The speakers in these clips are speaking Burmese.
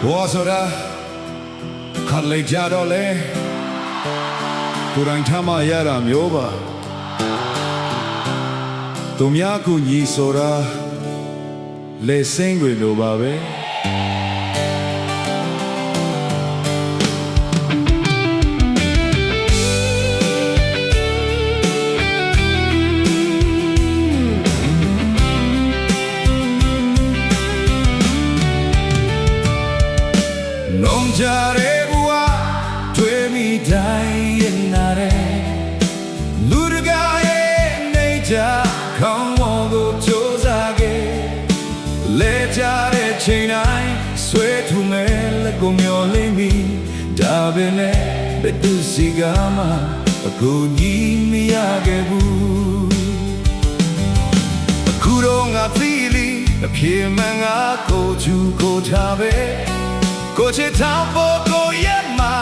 ဘောဆိုတာခတ်လိုက်ကြတော့လေကိုယ်တိုင်ထမရတာမျိုးပါသူများကူညီဆိုတာလေစင်းတွေလိုပါပဲလုံးကြရဲဘဝတွေ့မိတိုင်းရင်နာတယ်လူတကာရဲ့နေကြခေါင်းဝေါ်ကိုကြိုးစားခဲ့လဲကြတဲ့ချိန်တိုင်းဆွဲထူမဲ့လက်ကိုမျောလိမ့်မည်ဒါပဲနဲ့ဘယ်သူစီကမှအခုညီမရခဲ့ဘူးအခုတော့ငါသီလီအပြေမှန်ငါကိုချူကိုထားပဲကိုချစ်ထောင်ဖို့ကိုရမှာ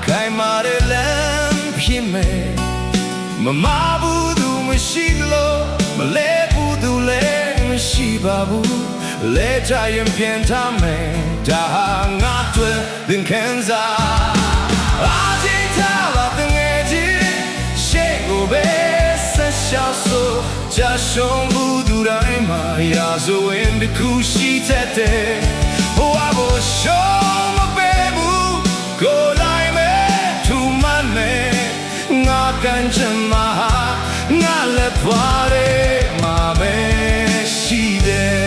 ခိုင်မာတဲ့လမ်းဖြစ်မယ်မမဘူးသူမရှိလို့မလဲဘူးသူလည်းမရှိပါဘူးလဲချရင်ပြန်ထားမယ်ဒါဟာငါတွေ့သင်ခံစားအားကြီးထားပါတဲ့ငယ်ချင်းရှေ့ကိုပဲဆက်ရှောက်ဆိုကြရှုံးဘူးသူတိုင်းမှာရာဇဝင်တစ်ခုရှိတတ်တယ်ဘဝကိုရှုံးကန်ချင်မှာငါလည်းပါတယ်မှာပဲရှိတယ်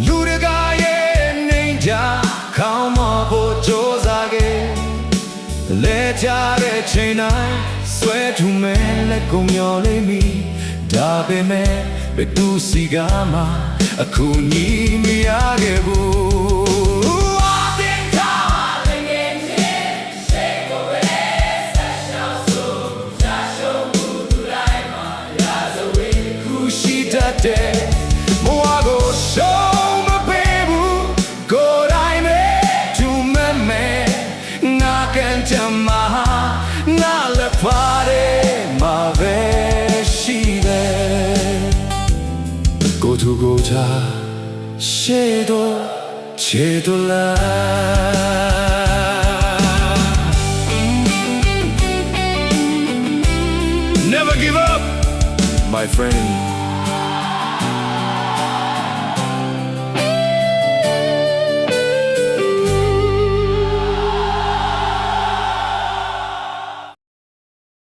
လူတကာရဲ့နေကြခေါင်းမဖို့ကြိုးစားခဲ့လဲကြတဲ့ချိန်တိုင်းဆွဲထူမဲ့လက်ကိုမျောလိမ့်မည်ဒါပေမဲ့ဘယ်သူစီကမှအခုညီမရခဲ့ဘူးတဲ့ဘဝကိုရှုံးမပေးဘူးကိုယ်တိုင်ပဲသူမဲ့မဲ့ငါကန်ချင်မှာငါလည်းပါတယ်မှာပဲရှိတယ်ကိုသူကိုချာရှေ့တော့ချေတော့လာ Never give up my friend